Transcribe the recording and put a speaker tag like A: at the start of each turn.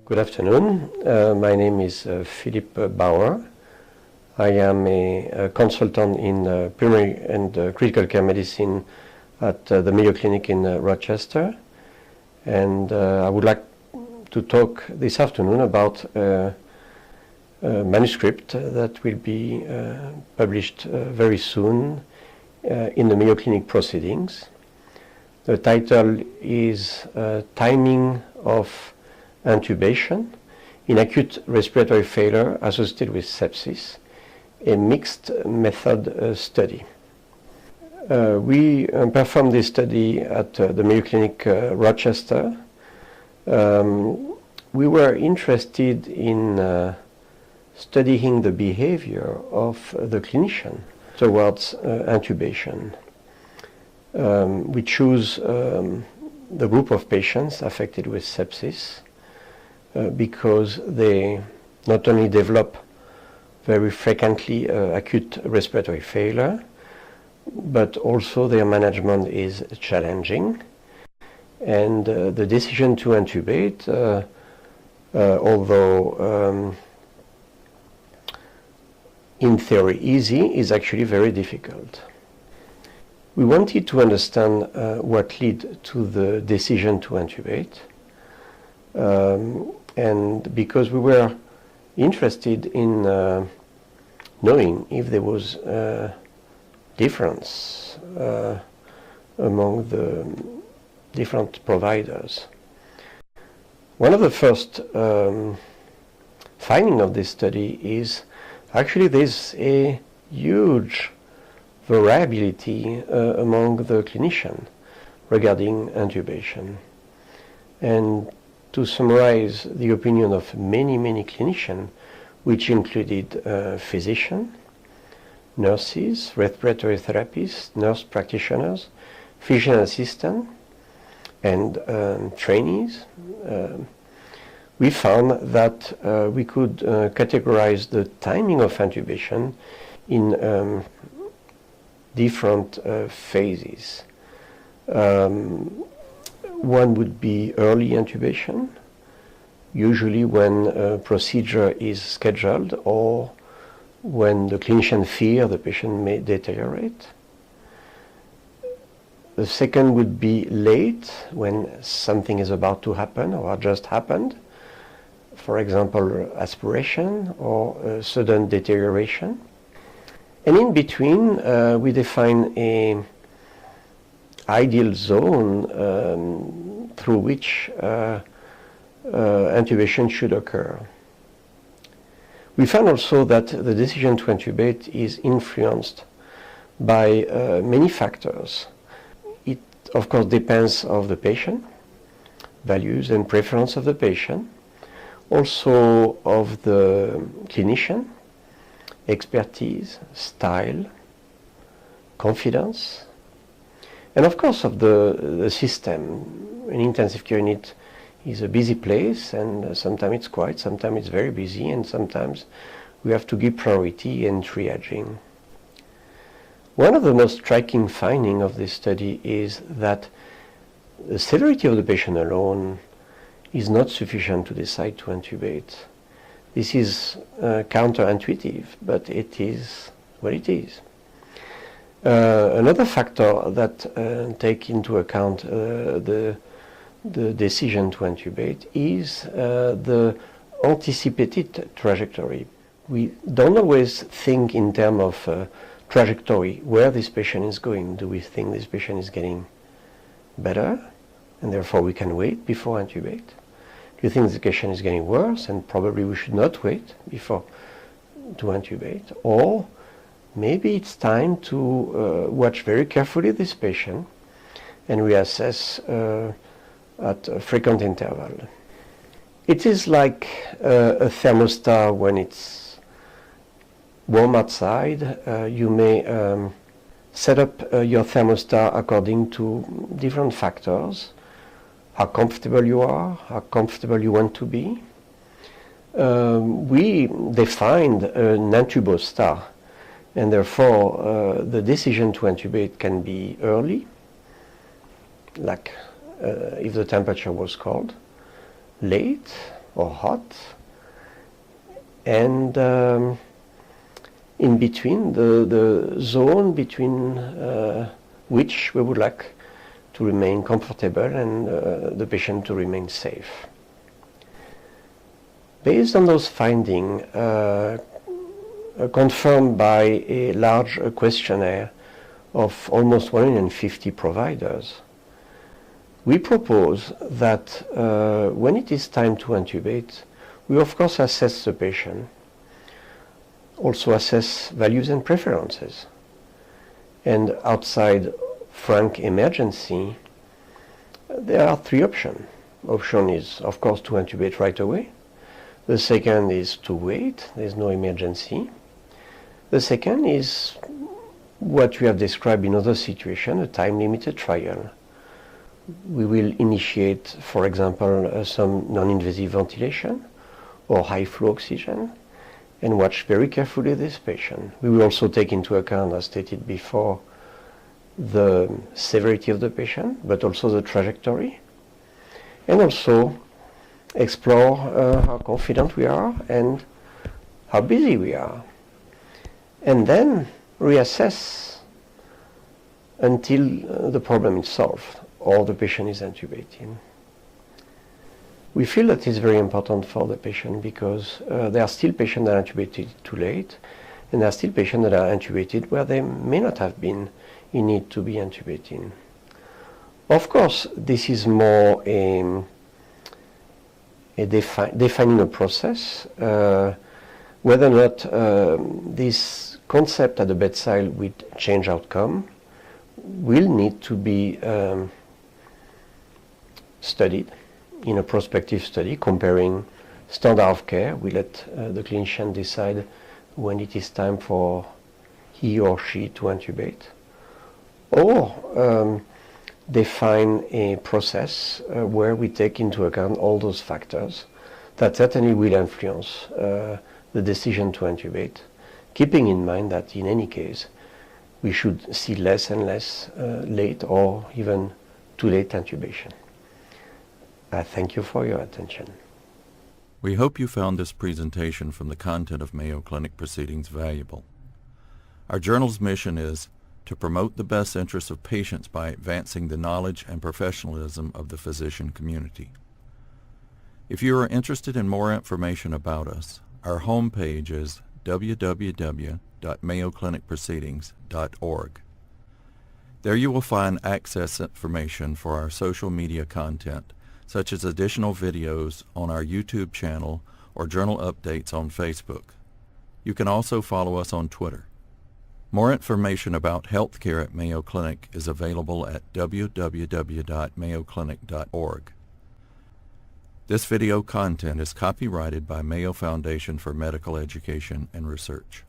A: Good afternoon. My name is Philippe Bauer. I am a consultant in primary and critical care medicine at the Mayo Clinic in Rochester. And I would like to talk this afternoon about a manuscript that will be published very soon in the Mayo Clinic Proceedings. The title is Timing of Intubation in Acute Respiratory Failure Associated with Sepsis, a mixed method study. We performed this study at the Mayo Clinic Rochester. We were interested in studying the behavior of the clinician towards intubation. We choose the group of patients affected with sepsis because they not only develop very frequently acute respiratory failure, but also their management is challenging. And the decision to intubate, although in theory easy, is actually very difficult. We wanted to understand what led to the decision to intubate. And because we were interested in knowing if there was a difference among the different providers. One of the first findings of this study is actually there's a huge variability among the clinicians regarding intubation. And to summarize the opinion of many clinicians, which included physicians, nurses, respiratory therapists, nurse practitioners, physician assistants, and trainees, we found that we could categorize the timing of intubation in different phases. One would be early intubation, usually when a procedure is scheduled or when the clinician fears the patient may deteriorate. The second would be late, when something is about to happen or just happened. For example, aspiration or sudden deterioration. And in between, we define a ideal zone through which intubation should occur. We found also that the decision to intubate is influenced by many factors. It, of course, depends on the patient, values and preference of the patient, also of the clinician, expertise, style, confidence, and of course of the system. An intensive care unit is a busy place, and sometimes it's quiet, sometimes it's very busy, and sometimes we have to give priority in triaging. One of the most striking findings of this study is that the severity of the patient alone is not sufficient to decide to intubate. This is counterintuitive, but it is what it is. Another factor that take into account the decision to intubate is the anticipated trajectory. We don't always think in terms of trajectory, where this patient is going. Do we think this patient is getting better and therefore we can wait before intubate? Do you think the patient is getting worse and probably we should not wait before to intubate? Or maybe it's time to watch very carefully this patient and reassess at a frequent interval. It is like a thermostat when it's warm outside. You may set up your thermostat according to different factors. How comfortable you are, how comfortable you want to be. We defined an intubostat, and therefore the decision to intubate can be early, like if the temperature was cold, late, or hot, and in between, the zone between which we would like to remain comfortable and the patient to remain safe. Based on those findings, confirmed by a large questionnaire of almost 150 providers, we propose that when it is time to intubate, we of course assess the patient, also assess values and preferences. And outside frank emergency, there are three options. Option is, of course, to intubate right away. The second is to wait, there's no emergency. The second is what we have described in other situations, a time-limited trial. We will initiate, for example, some non-invasive ventilation or high-flow oxygen and watch very carefully this patient. We will also take into account, as stated before, the severity of the patient, but also the trajectory, and also explore how confident we are and how busy we are, and then reassess until the problem is solved or the patient is intubated. We feel that is very important for the patient because there are still patients that are intubated too late, and there are still patients that are intubated where they may not have been in need to be intubated. Of course, this is more defining a process. Whether or not this concept at the bedside will change outcome will need to be studied in a prospective study comparing standard of care. We let the clinician decide when it is time for he or she to intubate, or define a process where we take into account all those factors that certainly will influence the decision to intubate, keeping in mind that in any case we should see less and less late or even too late intubation. I thank you for your attention.
B: We hope you found this presentation from the content of Mayo Clinic Proceedings valuable. Our journal's mission is to promote the best interests of patients by advancing the knowledge and professionalism of the physician community. If you are interested in more information about us, our homepage is www.mayoclinicproceedings.org. There you will find access information for our social media content, such as additional videos on our YouTube channel or journal updates on Facebook. You can also follow us on Twitter. More information about healthcare at Mayo Clinic is available at www.mayoclinic.org. This video content is copyrighted by Mayo Foundation for Medical Education and Research.